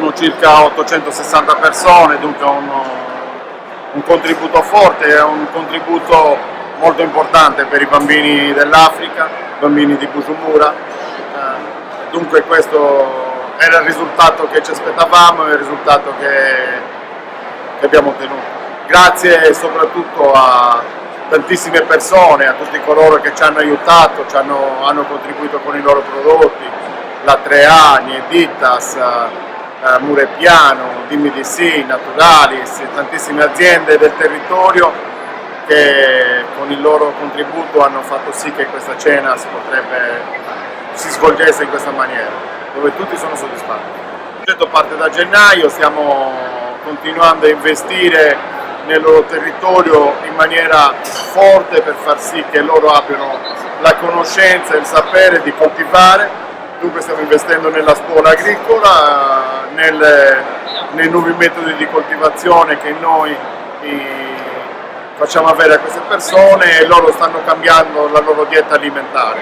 sono circa 860 persone, dunque un contributo forte, un contributo molto importante per i bambini dell'Africa, bambini di Bujumbura. Dunque questo era il risultato che ci aspettavamo e il risultato che abbiamo ottenuto. Grazie soprattutto a tantissime persone, a tutti coloro che ci hanno aiutato, hanno contribuito con i loro prodotti, la 3A, Nieditas, Murepiano, DMDC, Naturalis, tantissime aziende del territorio che con il loro contributo hanno fatto sì che questa cena si svolgesse in questa maniera, dove tutti sono soddisfatti. Il progetto parte da gennaio, stiamo continuando a investire nel loro territorio in maniera forte per far sì che loro abbiano la conoscenza e il sapere di coltivare. Dunque stiamo investendo nella scuola agricola, nei nuovi metodi di coltivazione che noi facciamo avere a queste persone, e loro stanno cambiando la loro dieta alimentare.